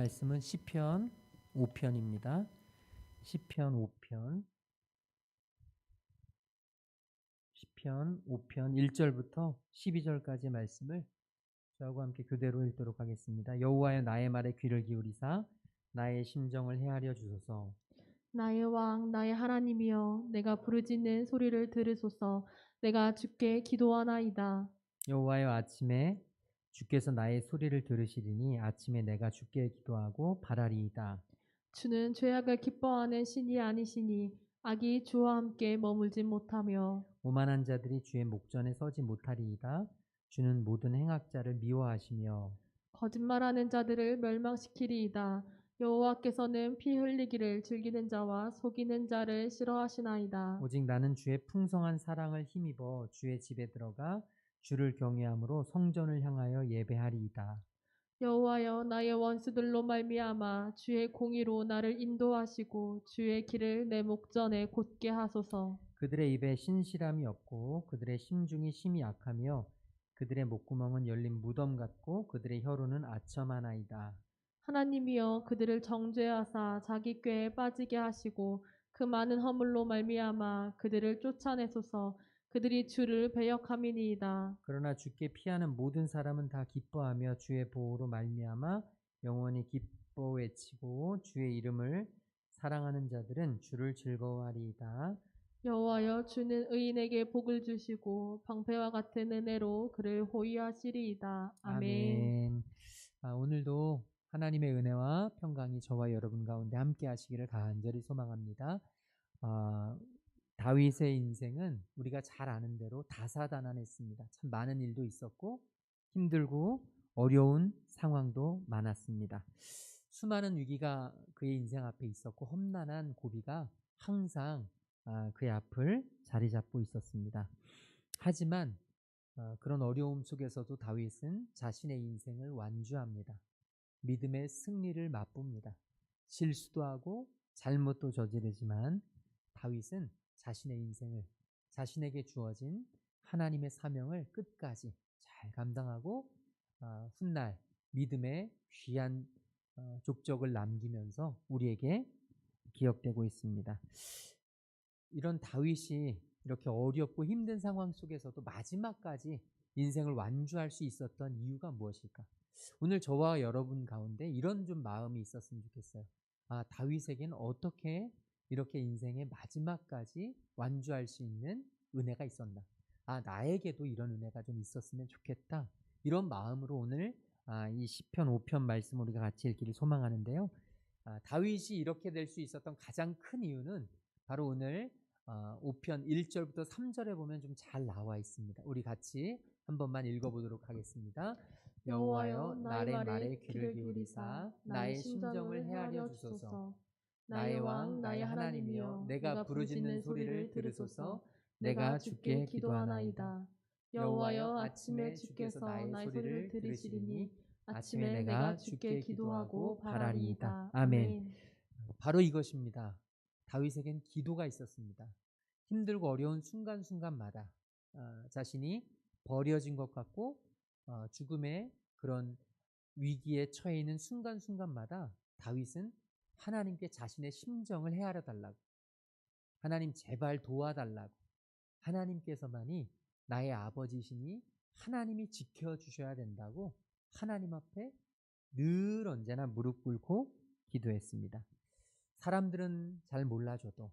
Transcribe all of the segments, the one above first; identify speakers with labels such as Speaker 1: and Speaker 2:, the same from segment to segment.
Speaker 1: 말씀은 시편 5편입니다. 시편 5편 1절부터 12절까지 말씀을 저하고 함께 교대로 읽도록 하겠습니다. 여호와여 나의 말에 귀를 기울이사 나의 심정을 헤아려 주소서.
Speaker 2: 나의 왕, 나의 하나님이여, 내가 부르짖는 소리를 들으소서. 내가 주께 기도하나이다.
Speaker 1: 여호와여 아침에 주께서 나의 소리를 들으시리니 아침에 내가 주께 기도하고 바라리이다.
Speaker 2: 주는 죄악을 기뻐하는 신이 아니시니 악이 주와 함께 머물지 못하며
Speaker 1: 오만한 자들이 주의 목전에 서지 못하리이다. 주는 모든 행악자를 미워하시며
Speaker 2: 거짓말하는 자들을 멸망시키리이다. 여호와께서는 피 흘리기를 즐기는 자와 속이는 자를 싫어하시나이다.
Speaker 1: 오직 나는 주의 풍성한 사랑을 힘입어 주의 집에 들어가 주를 경외함으로 성전을 향하여 예배하리이다.
Speaker 2: 여호와여, 나의 원수들로 말미암아 주의 공의로 나를 인도하시고 주의 길을 내 목전에 곧게 하소서.
Speaker 1: 그들의 입에 신실함이 없고 그들의 심중이 심히 약하며 그들의 목구멍은 열린 무덤 같고 그들의 혀로는 아첨하나이다.
Speaker 2: 하나님이여, 그들을 정죄하사 자기 꾀에 빠지게 하시고 그 많은 허물로 말미암아 그들을 쫓아내소서. 그들이 주를 배역함이니이다.
Speaker 1: 그러나 주께 피하는 모든 사람은 다 기뻐하며 주의 보호로 말미암아 영원히 기뻐 외치고 주의 이름을 사랑하는 자들은 주를 즐거워하리이다.
Speaker 2: 여호와여, 주는 의인에게 복을 주시고 방패와 같은 은혜로 그를 호위하시리이다. 아멘.
Speaker 1: 아멘. 오늘도 하나님의 은혜와 평강이 저와 여러분 가운데 함께 하시기를 간절히 소망합니다. 아, 다윗의 인생은 우리가 잘 아는 대로 다사다난했습니다. 참 많은 일도 있었고 힘들고 어려운 상황도 많았습니다. 수많은 위기가 그의 인생 앞에 있었고 험난한 고비가 항상 그의 앞을 자리 잡고 있었습니다. 하지만 그런 어려움 속에서도 다윗은 자신의 인생을 완주합니다. 믿음의 승리를 맛봅니다. 실수도 하고 잘못도 저지르지만 다윗은 자신의 인생을 자신에게 주어진 하나님의 사명을 끝까지 잘 감당하고 훗날 믿음의 귀한 족적을 남기면서 우리에게 기억되고 있습니다. 이런 다윗이 이렇게 어렵고 힘든 상황 속에서도 마지막까지 인생을 완주할 수 있었던 이유가 무엇일까? 오늘 저와 여러분 가운데 이런 좀 마음이 있었으면 좋겠어요. 다윗에게는 어떻게 이렇게 인생의 마지막까지 완주할 수 있는 은혜가 있었나? 나에게도 이런 은혜가 좀 있었으면 좋겠다. 이런 마음으로 오늘 이 시편 5편 말씀 우리가 같이 읽기를 소망하는데요. 다윗이 이렇게 될 수 있었던 가장 큰 이유는 바로 오늘 5편 1절부터 3절에 보면 좀 잘 나와 있습니다. 우리 같이 한 번만 읽어보도록 하겠습니다. 여호와여 나의 말에 귀를 기울이사 나의 심정을 헤아려 주소서. 나의 왕 나의 하나님이여 내가 부르짖는 소리를 들으소서. 내가 주께 기도하나이다.
Speaker 2: 여호와여, 아침에 주께서 나의 소리를 들으시리니 아침에 내가 주께 기도하고 바라리이다.
Speaker 1: 아멘. 바로 이것입니다. 다윗에겐 기도가 있었습니다. 힘들고 어려운 순간순간마다 자신이 버려진 것 같고 죽음의 그런 위기에 처해 있는 순간순간마다 다윗은 하나님께 자신의 심정을 헤아려 달라고, 하나님 제발 도와달라고, 하나님께서만이 나의 아버지시니 하나님이 지켜주셔야 된다고 하나님 앞에 늘 언제나 무릎 꿇고 기도했습니다. 사람들은 잘 몰라줘도,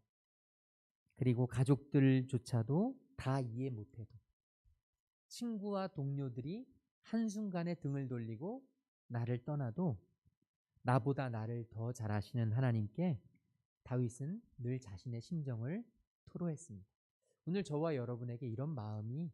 Speaker 1: 그리고 가족들조차도 다 이해 못해도, 친구와 동료들이 한순간에 등을 돌리고 나를 떠나도 나보다 나를 더 잘 아시는 하나님께 다윗은 늘 자신의 심정을 토로했습니다. 오늘 저와 여러분에게 이런 마음이,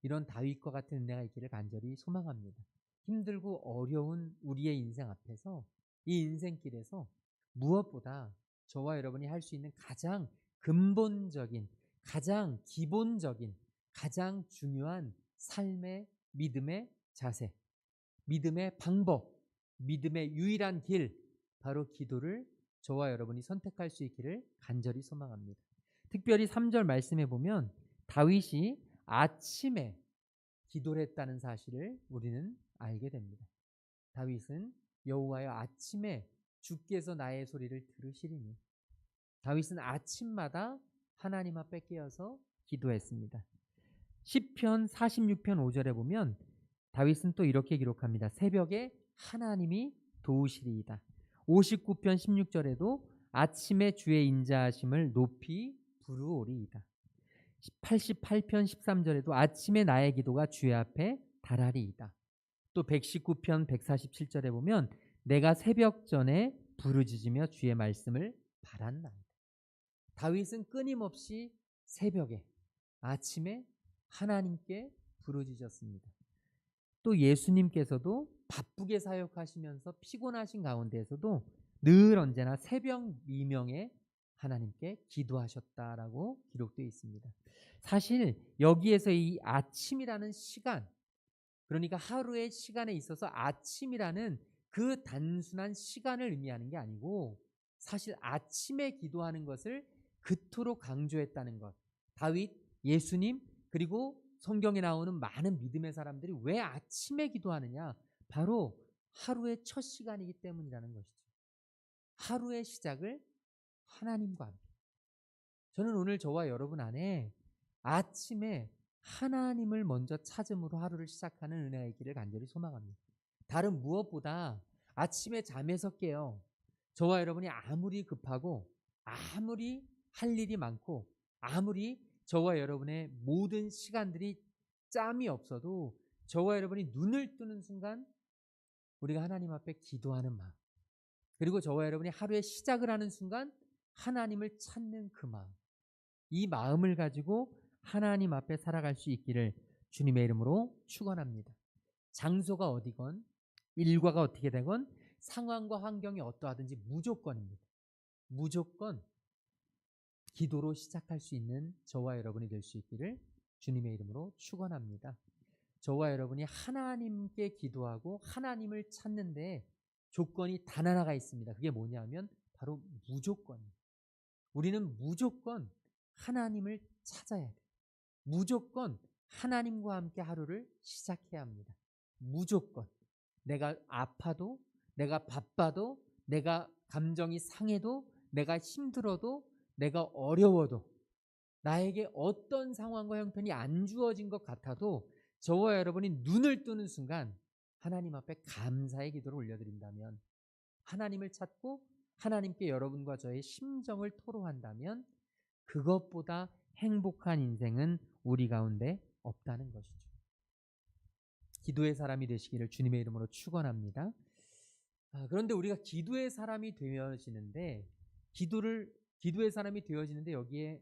Speaker 1: 이런 다윗과 같은 은혜가 있기를 간절히 소망합니다. 힘들고 어려운 우리의 인생 앞에서, 이 인생길에서 무엇보다 저와 여러분이 할 수 있는 가장 근본적인, 가장 기본적인, 가장 중요한 삶의 믿음의 자세, 믿음의 방법, 믿음의 유일한 길, 바로 기도를 저와 여러분이 선택할 수 있기를 간절히 소망합니다. 특별히 3절 말씀에 보면 다윗이 아침에 기도를 했다는 사실을 우리는 알게 됩니다. 다윗은 여호와여 아침에 주께서 나의 소리를 들으시리니. 다윗은 아침마다 하나님 앞에 깨어서 기도했습니다. 시편 46편 5절에 보면 다윗은 또 이렇게 기록합니다. 새벽에 하나님이 도우시리이다. 59편 16절에도 아침에 주의 인자하심을 높이 부르오리이다. 88편 13절에도 아침에 나의 기도가 주의 앞에 달하리이다. 또 119편 147절에 보면 내가 새벽 전에 부르짖으며 주의 말씀을 바란나이다. 다윗은 끊임없이 새벽에 아침에 하나님께 부르짖었습니다. 또 예수님께서도 바쁘게 사역하시면서 피곤하신 가운데에서도 늘 언제나 새벽 미명에 하나님께 기도하셨다라고 기록되어 있습니다. 사실 여기에서 이 아침이라는 시간, 그러니까 하루의 시간에 있어서 아침이라는 그 단순한 시간을 의미하는 게 아니고 사실 아침에 기도하는 것을 그토록 강조했다는 것. 다윗, 예수님, 그리고 성경에 나오는 많은 믿음의 사람들이 왜 아침에 기도하느냐? 바로 하루의 첫 시간이기 때문이라는 것이죠. 하루의 시작을 하나님과 함께. 저는 오늘 저와 여러분 안에 아침에 하나님을 먼저 찾음으로 하루를 시작하는 은혜가 있기를 간절히 소망합니다. 다른 무엇보다 아침에 잠에서 깨어 저와 여러분이 아무리 급하고 아무리 할 일이 많고 아무리 저와 여러분의 모든 시간들이 짬이 없어도 저와 여러분이 눈을 뜨는 순간 우리가 하나님 앞에 기도하는 마음, 그리고 저와 여러분이 하루의 시작을 하는 순간 하나님을 찾는 그 마음, 이 마음을 가지고 하나님 앞에 살아갈 수 있기를 주님의 이름으로 축원합니다. 장소가 어디건 일과가 어떻게 되건 상황과 환경이 어떠하든지 무조건입니다. 무조건 기도로 시작할 수 있는 저와 여러분이 될 수 있기를 주님의 이름으로 축원합니다. 저와 여러분이 하나님께 기도하고 하나님을 찾는데 조건이 단 하나가 있습니다. 그게 뭐냐면 바로 무조건입니다. 우리는 무조건 하나님을 찾아야 돼요. 무조건 하나님과 함께 하루를 시작해야 합니다. 무조건. 내가 아파도, 내가 바빠도, 내가 감정이 상해도, 내가 힘들어도, 내가 어려워도, 나에게 어떤 상황과 형편이 안 주어진 것 같아도 저와 여러분이 눈을 뜨는 순간 하나님 앞에 감사의 기도를 올려드린다면, 하나님을 찾고 하나님께 여러분과 저의 심정을 토로한다면 그것보다 행복한 인생은 우리 가운데 없다는 것이죠. 기도의 사람이 되시기를 주님의 이름으로 축원합니다. 그런데 우리가 기도의 사람이 되어지는데 기도의 사람이 되어지는데 여기에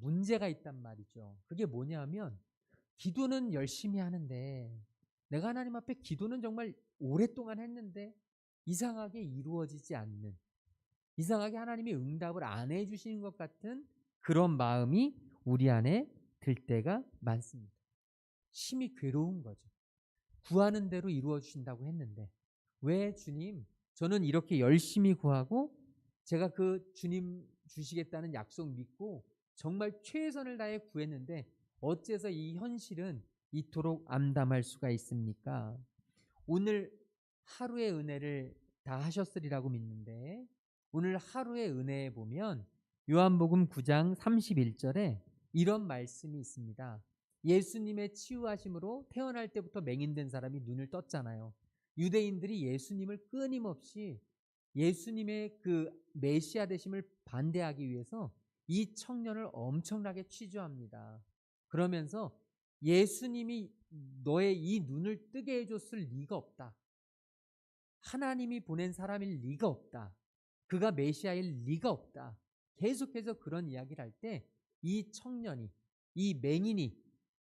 Speaker 1: 문제가 있단 말이죠. 그게 뭐냐면 기도는 열심히 하는데 내가 하나님 앞에 기도는 정말 오랫동안 했는데 이상하게 이루어지지 않는, 이상하게 하나님이 응답을 안 해주시는 것 같은 그런 마음이 우리 안에 들 때가 많습니다. 심히 괴로운 거죠. 구하는 대로 이루어 주신다고 했는데 왜 주님, 저는 이렇게 열심히 구하고 제가 그 주님 주시겠다는 약속 믿고 정말 최선을 다해 구했는데 어째서 이 현실은 이토록 암담할 수가 있습니까? 오늘 하루의 은혜를 다 하셨으리라고 믿는데 오늘 하루의 은혜에 보면 요한복음 9장 31절에 이런 말씀이 있습니다. 예수님의 치유하심으로 태어날 때부터 맹인된 사람이 눈을 떴잖아요. 유대인들이 예수님을 끊임없이 예수님의 그 메시아 되심을 반대하기 위해서 이 청년을 엄청나게 취조합니다. 그러면서 예수님이 너의 이 눈을 뜨게 해줬을 리가 없다. 하나님이 보낸 사람일 리가 없다. 그가 메시아일 리가 없다. 계속해서 그런 이야기를 할 때 이 청년이, 이 맹인이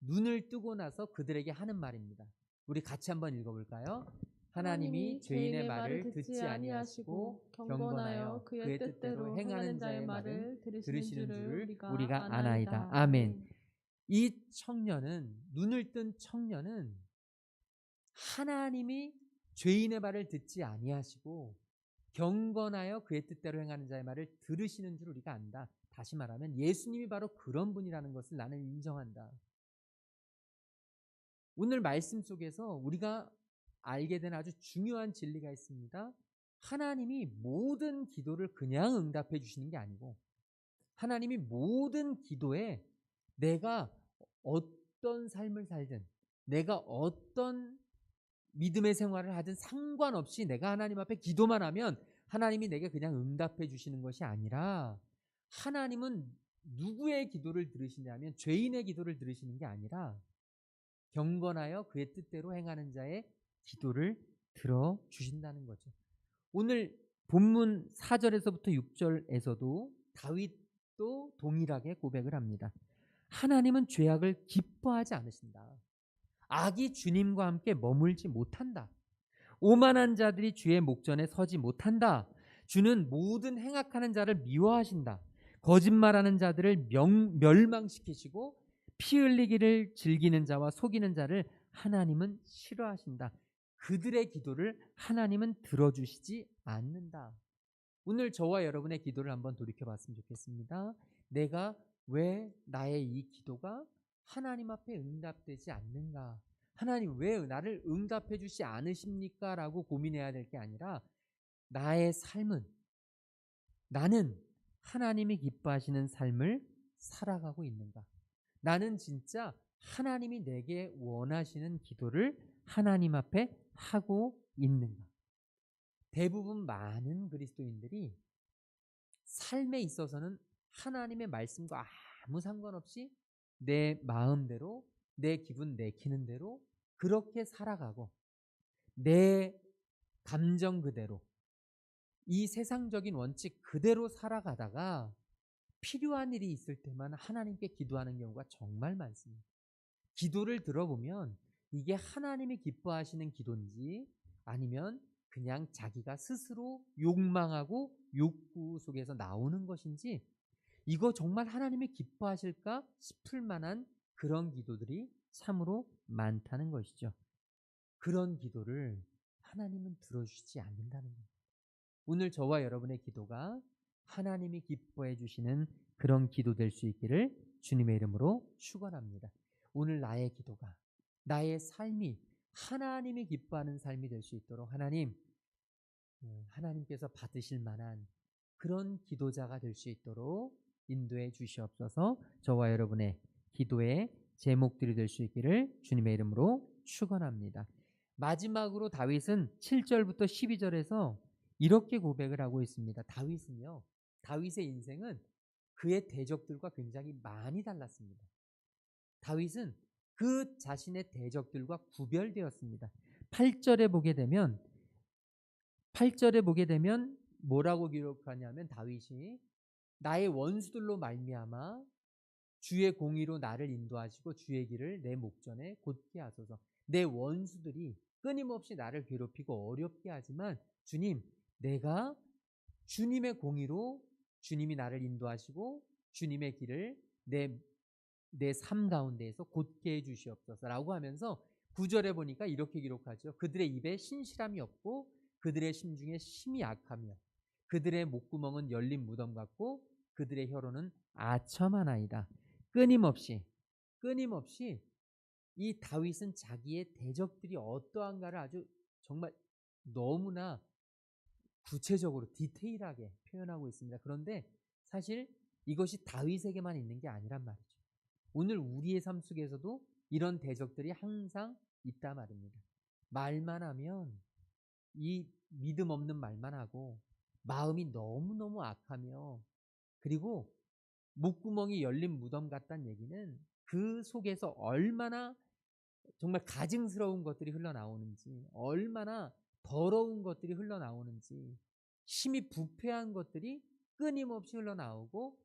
Speaker 1: 눈을 뜨고 나서 그들에게 하는 말입니다. 우리 같이 한번 읽어볼까요? 하나님이 죄인의 말을 듣지 아니하시고 경건하여 그의 뜻대로 행하는 자의 말을 들으시는 줄을 우리가 아나이다. 아멘. 이 청년은, 눈을 뜬 청년은 하나님이 죄인의 말을 듣지 아니하시고 경건하여 그의 뜻대로 행하는 자의 말을 들으시는 줄 우리가 안다. 다시 말하면 예수님이 바로 그런 분이라는 것을 나는 인정한다. 오늘 말씀 속에서 우리가 알게 된 아주 중요한 진리가 있습니다. 하나님이 모든 기도를 그냥 응답해 주시는 게 아니고 하나님이 모든 기도에 내가 어떤 삶을 살든 내가 어떤 믿음의 생활을 하든 상관없이 내가 하나님 앞에 기도만 하면 하나님이 내게 그냥 응답해 주시는 것이 아니라 하나님은 누구의 기도를 들으시냐면 죄인의 기도를 들으시는 게 아니라 경건하여 그의 뜻대로 행하는 자의 기도를 들어주신다는 거죠. 오늘 본문 4절에서부터 6절에서도 다윗도 동일하게 고백을 합니다. 하나님은 죄악을 기뻐하지 않으신다. 악이 주님과 함께 머물지 못한다. 오만한 자들이 주의 목전에 서지 못한다. 주는 모든 행악하는 자를 미워하신다. 거짓말하는 자들을 멸망시키시고 피 흘리기를 즐기는 자와 속이는 자를 하나님은 싫어하신다. 그들의 기도를 하나님은 들어주시지 않는다. 오늘 저와 여러분의 기도를 한번 돌이켜봤으면 좋겠습니다. 내가 왜 나의 이 기도가 하나님 앞에 응답되지 않는가? 하나님 왜 나를 응답해 주지 않으십니까? 라고 고민해야 될 게 아니라 나의 삶은 나는 하나님이 기뻐하시는 삶을 살아가고 있는가? 나는 진짜 하나님이 내게 원하시는 기도를 하나님 앞에 하고 있는가? 대부분 많은 그리스도인들이 삶에 있어서는 하나님의 말씀과 아무 상관없이 내 마음대로 내 기분 내키는 대로 그렇게 살아가고 내 감정 그대로 이 세상적인 원칙 그대로 살아가다가 필요한 일이 있을 때만 하나님께 기도하는 경우가 정말 많습니다. 기도를 들어보면 이게 하나님이 기뻐하시는 기도인지 아니면 그냥 자기가 스스로 욕망하고 욕구 속에서 나오는 것인지 이거 정말 하나님이 기뻐하실까 싶을 만한 그런 기도들이 참으로 많다는 것이죠. 그런 기도를 하나님은 들어주시지 않는다는 거예요. 오늘 저와 여러분의 기도가 하나님이 기뻐해 주시는 그런 기도 될 수 있기를 주님의 이름으로 축원합니다. 오늘 나의 기도가 나의 삶이 하나님이 기뻐하는 삶이 될 수 있도록 하나님께서 받으실 만한 그런 기도자가 될 수 있도록 인도해 주시옵소서. 저와 여러분의 기도의 제목들이 될 수 있기를 주님의 이름으로 축원합니다. 마지막으로 다윗은 7절부터 12절에서 이렇게 고백을 하고 있습니다. 다윗의 인생은 그의 대적들과 굉장히 많이 달랐습니다. 다윗은 그 자신의 대적들과 구별되었습니다. 8절에 보게 되면 뭐라고 기록하냐면 다윗이 나의 원수들로 말미암아 주의 공의로 나를 인도하시고 주의 길을 내 목전에 곧게 하소서. 내 원수들이 끊임없이 나를 괴롭히고 어렵게 하지만 주님, 내가 주님의 공의로 주님이 나를 인도하시고 주님의 길을 내 삶 가운데에서 곧게 해주시옵소서라고 하면서 9절에 보니까 이렇게 기록하죠. 그들의 입에 신실함이 없고 그들의 심중에 심이 약하며 그들의 목구멍은 열린 무덤 같고 그들의 혀로는 아첨하나이다. 끊임없이 이 다윗은 자기의 대적들이 어떠한가를 아주 정말 너무나 구체적으로 디테일하게 표현하고 있습니다. 그런데 사실 이것이 다윗에게만 있는 게 아니란 말이죠. 오늘 우리의 삶 속에서도 이런 대적들이 항상 있단 말입니다. 말만 하면 이 믿음 없는 말만 하고 마음이 너무너무 악하며 그리고 목구멍이 열린 무덤 같다는 얘기는 그 속에서 얼마나 정말 가증스러운 것들이 흘러나오는지 얼마나 더러운 것들이 흘러나오는지 심히 부패한 것들이 끊임없이 흘러나오고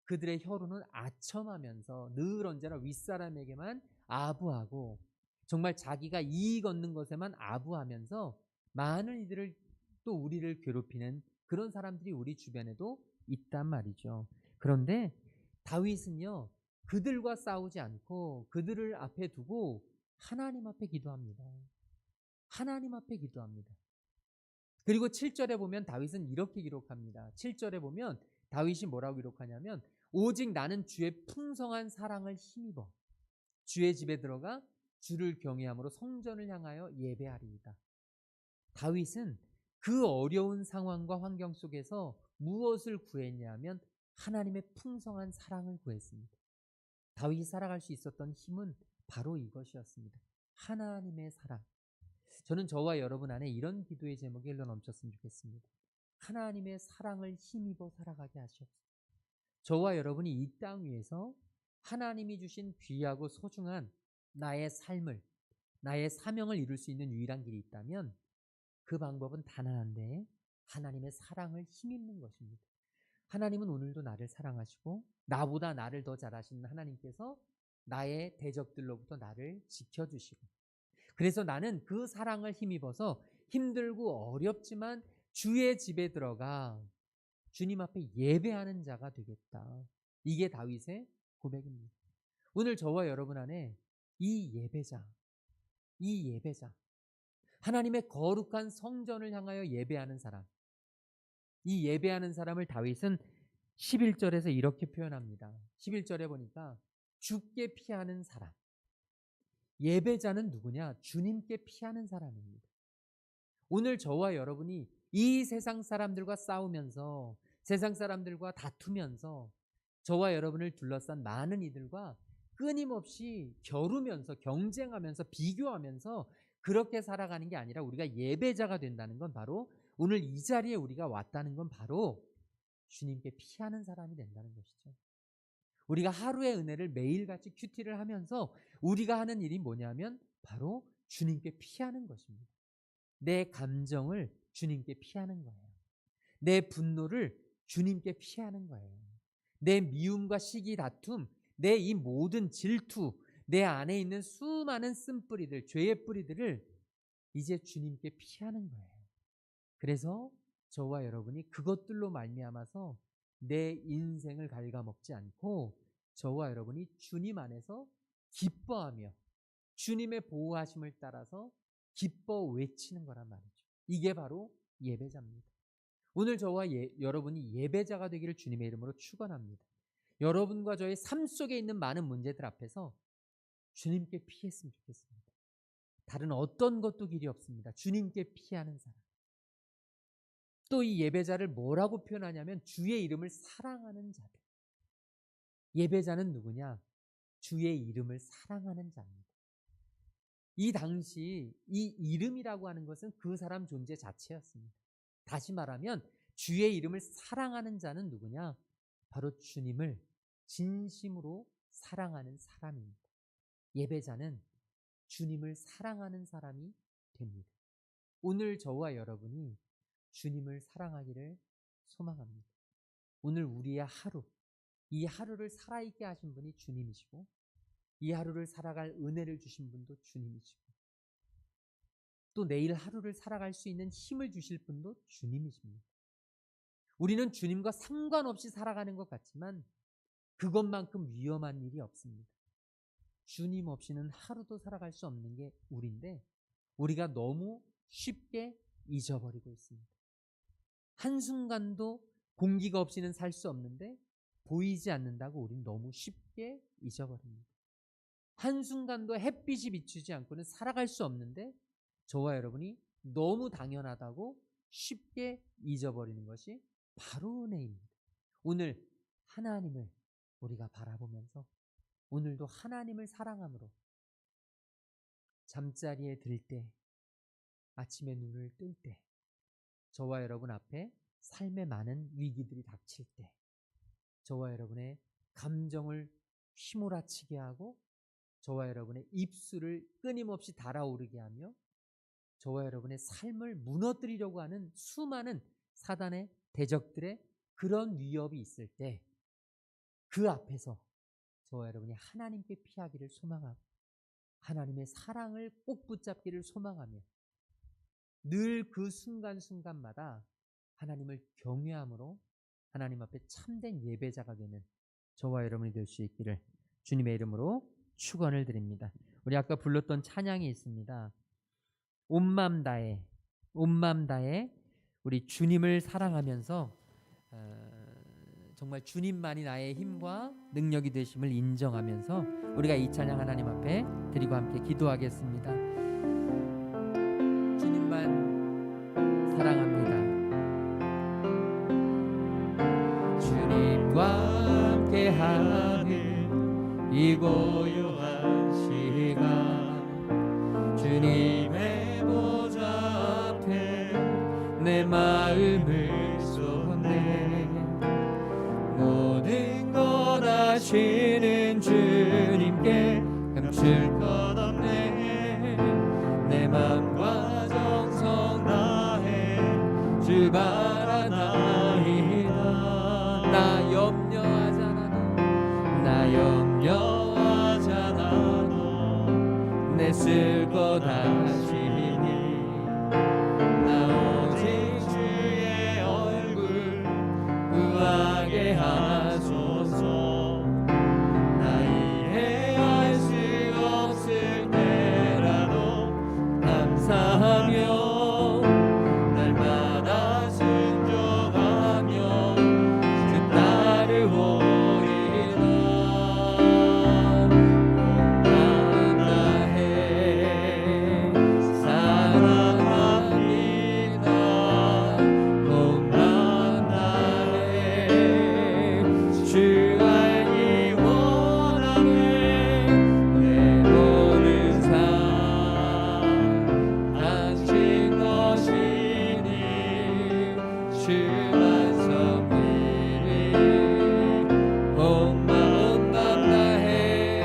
Speaker 1: 그들의 혀로는 아첨하면서 늘 언제나 윗사람에게만 아부하고 정말 자기가 이익 얻는 것에만 아부하면서 많은 이들을 또 우리를 괴롭히는 그런 사람들이 우리 주변에도 있단 말이죠. 그런데 다윗은요 그들과 싸우지 않고 그들을 앞에 두고 하나님 앞에 기도합니다. 하나님 앞에 기도합니다. 그리고 7절에 보면 다윗은 이렇게 기록합니다. 7절에 보면 다윗이 뭐라고 기록하냐면 오직 나는 주의 풍성한 사랑을 힘입어 주의 집에 들어가 주를 경외함으로 성전을 향하여 예배하리이다. 다윗은 그 어려운 상황과 환경 속에서 무엇을 구했냐면 하나님의 풍성한 사랑을 구했습니다. 다윗이 살아갈 수 있었던 힘은 바로 이것이었습니다. 하나님의 사랑. 저는 저와 여러분 안에 이런 기도의 제목이 흘러 넘쳤으면 좋겠습니다. 하나님의 사랑을 힘입어 살아가게 하시옵소서. 저와 여러분이 이 땅 위에서 하나님이 주신 귀하고 소중한 나의 삶을, 나의 사명을 이룰 수 있는 유일한 길이 있다면 그 방법은 단 하나인데 하나님의 사랑을 힘입는 것입니다. 하나님은 오늘도 나를 사랑하시고 나보다 나를 더 잘 아시는 하나님께서 나의 대적들로부터 나를 지켜주시고, 그래서 나는 그 사랑을 힘입어서 힘들고 어렵지만 주의 집에 들어가 주님 앞에 예배하는 자가 되겠다. 이게 다윗의 고백입니다. 오늘 저와 여러분 안에 이 예배자, 하나님의 거룩한 성전을 향하여 예배하는 사람, 이 예배하는 사람을 다윗은 11절에서 이렇게 표현합니다. 11절에 보니까 주께 피하는 사람. 예배자는 누구냐? 주님께 피하는 사람입니다. 오늘 저와 여러분이 이 세상 사람들과 싸우면서, 세상 사람들과 다투면서 저와 여러분을 둘러싼 많은 이들과 끊임없이 겨루면서, 경쟁하면서, 비교하면서 그렇게 살아가는 게 아니라 우리가 예배자가 된다는 건 바로, 오늘 이 자리에 우리가 왔다는 건 바로 주님께 피하는 사람이 된다는 것이죠. 우리가 하루의 은혜를 매일같이 큐티를 하면서 우리가 하는 일이 뭐냐면 바로 주님께 피하는 것입니다. 내 감정을 주님께 피하는 거예요. 내 분노를 주님께 피하는 거예요. 내 미움과 시기, 다툼, 내 이 모든 질투, 내 안에 있는 수많은 쓴뿌리들, 죄의 뿌리들을 이제 주님께 피하는 거예요. 그래서 저와 여러분이 그것들로 말미암아서 내 인생을 갉아먹지 않고 저와 여러분이 주님 안에서 기뻐하며 주님의 보호하심을 따라서 기뻐 외치는 거란 말이죠. 이게 바로 예배자입니다. 오늘 저와 여러분이 예배자가 되기를 주님의 이름으로 축원합니다. 여러분과 저의 삶 속에 있는 많은 문제들 앞에서 주님께 피했으면 좋겠습니다. 다른 어떤 것도 길이 없습니다. 주님께 피하는 사람. 또 이 예배자를 뭐라고 표현하냐면 주의 이름을 사랑하는 자들. 예배자는 누구냐? 주의 이름을 사랑하는 자입니다. 이 당시 이 이름이라고 하는 것은 그 사람 존재 자체였습니다. 다시 말하면 주의 이름을 사랑하는 자는 누구냐? 바로 주님을 진심으로 사랑하는 사람입니다. 예배자는 주님을 사랑하는 사람이 됩니다. 오늘 저와 여러분이 주님을 사랑하기를 소망합니다. 오늘 우리의 하루, 이 하루를 살아있게 하신 분이 주님이시고 이 하루를 살아갈 은혜를 주신 분도 주님이시고 또 내일 하루를 살아갈 수 있는 힘을 주실 분도 주님이십니다. 우리는 주님과 상관없이 살아가는 것 같지만 그것만큼 위험한 일이 없습니다. 주님 없이는 하루도 살아갈 수 없는 게 우리인데 우리가 너무 쉽게 잊어버리고 있습니다. 한순간도 공기가 없이는 살 수 없는데 보이지 않는다고 우리는 너무 쉽게 잊어버립니다. 한순간도 햇빛이 비추지 않고는 살아갈 수 없는데 저와 여러분이 너무 당연하다고 쉽게 잊어버리는 것이 바로 은혜입니다. 오늘 하나님을 우리가 바라보면서 오늘도 하나님을 사랑함으로 잠자리에 들 때, 아침에 눈을 뜰 때, 저와 여러분 앞에 삶의 많은 위기들이 닥칠 때, 저와 여러분의 감정을 휘몰아치게 하고 저와 여러분의 입술을 끊임없이 달아오르게 하며 저와 여러분의 삶을 무너뜨리려고 하는 수많은 사단의 대적들의 그런 위협이 있을 때 그 앞에서 저와 여러분이 하나님께 피하기를 소망하고 하나님의 사랑을 꼭 붙잡기를 소망하며 늘 그 순간순간마다 하나님을 경외함으로 하나님 앞에 참된 예배자가 되는 저와 여러분이 될 수 있기를 주님의 이름으로 축원을 드립니다. 우리 아까 불렀던 찬양이 있습니다. 온 맘 다해 우리 주님을 사랑하면서 정말 주님만이 나의 힘과 능력이 되심을 인정하면서 우리가 이 찬양 하나님 앞에 드리고 함께 기도하겠습니다. 주님만 사랑합니다. 주님과 함께하는 이 고요한 시간, 주님의 보좌 앞에 내 마음을 쏟네. 모든 것 아시는 주님께 감출 것 없네. 내 맘과 정성 다해 주 바라나이다. 나 염려하지 않아도, 나 염려하지 않아도 내 쓸 것 아시니. 나 오직 주의 얼굴 구하게 하소서. 나 이해할 수 없을 때라도 감사하며 날마다 순종하며 주 따르오리라. 온만나해 사랑합니다. 온만나해 주 알기 원하네. 내 모든 삶 당신 것이니 주만 섬기리. 온만 다해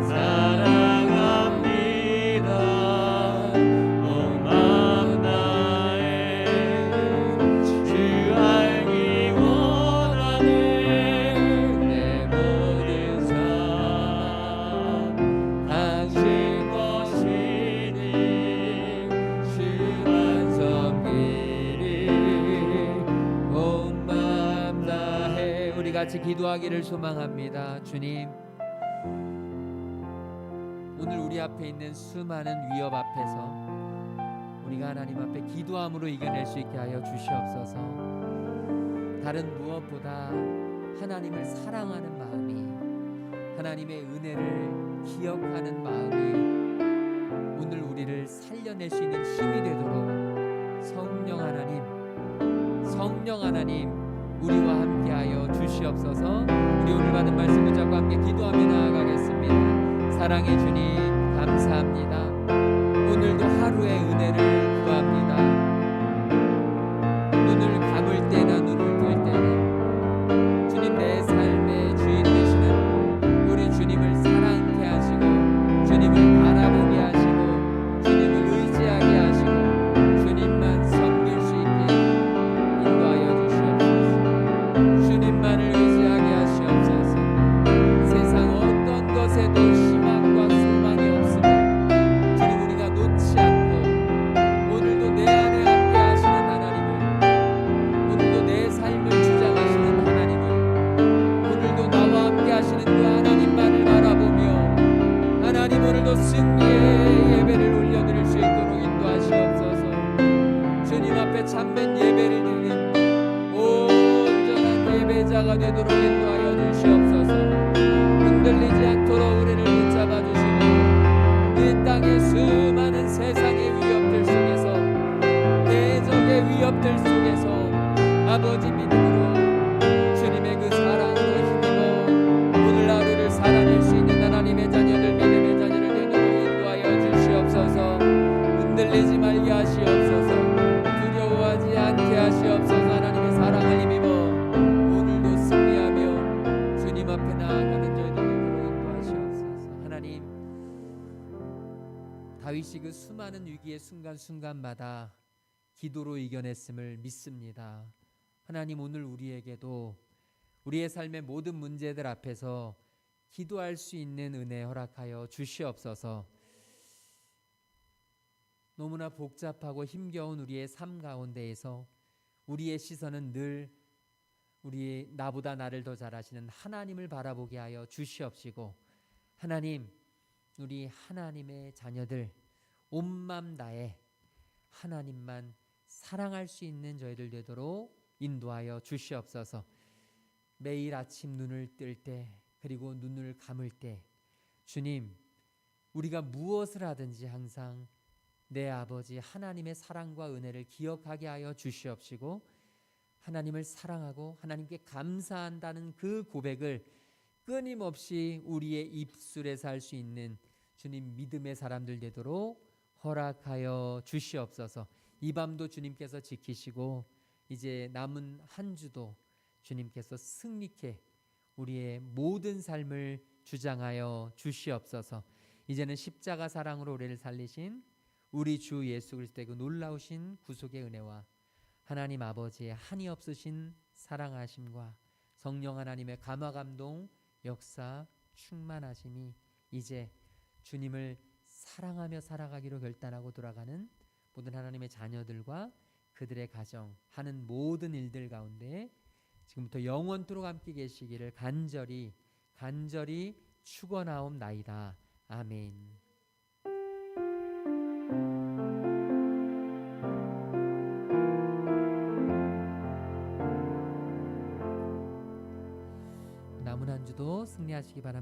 Speaker 1: 사랑합니다. 온만 다해 주 알기 원하네. 내 모든 삶 당신 것이니 주만 섬기리. 온 마음 다해. 우리 같이 기도하기를 소망합니다. 주님, 오늘 우리 앞에 있는 수많은 위협 앞에서 우리가 하나님 앞에 기도함으로 이겨낼 수 있게 하여 주시옵소서. 다른 무엇보다 하나님을 사랑하는 마음이, 하나님의 은혜를 기억하는 마음이 오늘 우리를 살려낼 수 있는 힘이 되도록 성령 하나님 우리와 함께하여 주시옵소서. 우리 오늘 받은 말씀 붙잡고 함께 기도하며 나아가겠습니다. 사랑의 주님 감사합니다. 오늘도 하루의 은혜를 구합니다. 눈을 감을 때나 눈을 뜰 때나 주님, 내 삶의 주인 되시는 우리 주님을 사랑케 하시고, 주님을 바라보게 하시고, 주님을 의지하게 하시고, 주님만 섬길 수 있게 인도하여 주시옵소서. 주님만을 의지하게 하시옵소서. 세상 어떤 것에도 희망과 소망이 없음을 주님 우리가 놓지 않고, 오늘도 내 안에 함께 하시는 하나님을, 오늘도 내 삶을 주장하시는 하나님을, 오늘도 나와 함께 하시는 그 하나님만을 바라보며 하나님 오늘도 승리의 예배를 올려드릴 수 있도록 인도하시옵소서. 주님 앞에 참된 예배를 드리는 온전한 예배자가 되도록 인도하여 주시옵소서. 흔들리지 않도록 우리를 붙잡아 주시고, 이 땅의 수많은 세상의 위협들 속에서, 대적의 위협들 속에서 아버지 믿음으로 주님의 그 사랑으로 힘입어 오늘 하루를 살아낼 수 있는 하나님의 자녀들, 믿음의 자녀를 되도록 인도하여 주시옵소서. 흔들리지 말게 하시옵소서. 두려워하지 않게 하시옵소서. 하나님의 사랑을 힘입어 오늘도 승리하며 주님 앞에 나아가는 저희들 되도록 인도하시옵소서. 하나님, 다윗이 그 수많은 위기의 순간순간마다 기도로 이겨냈음을 믿습니다. 하나님, 오늘 우리에게도 우리의 삶의 모든 문제들 앞에서 기도할 수 있는 은혜 허락하여 주시옵소서. 너무나 복잡하고 힘겨운 우리의 삶 가운데에서 우리의 시선은 늘 나보다 나를 더 잘하시는 하나님을 바라보게 하여 주시옵시고, 하나님, 우리 하나님의 자녀들 온맘 다해 하나님만 사랑할 수 있는 저희들 되도록 인도하여 주시옵소서. 매일 아침 눈을 뜰 때 그리고 눈을 감을 때 주님, 우리가 무엇을 하든지 항상 내 아버지 하나님의 사랑과 은혜를 기억하게 하여 주시옵시고, 하나님을 사랑하고 하나님께 감사한다는 그 고백을 끊임없이 우리의 입술에서 할 수 있는 주님 믿음의 사람들 되도록 허락하여 주시옵소서. 이 밤도 주님께서 지키시고 이제 남은 한 주도 주님께서 승리케 우리의 모든 삶을 주장하여 주시옵소서. 이제는 십자가 사랑으로 우리를 살리신 우리 주 예수 그리스도의 그 놀라우신 구속의 은혜와 하나님 아버지의 한이 없으신 사랑하심과 성령 하나님의 감화 감동 역사 충만하심이 이제 주님을 사랑하며 살아가기로 결단하고 돌아가는 모든 하나님의 자녀들과 그들의 가정 하는 모든 일들 가운데 지금부터 영원토록 함께 계시기를 간절히 축원하옵나이다. 아멘. 남은 한 주도 승리하시기 바랍니다.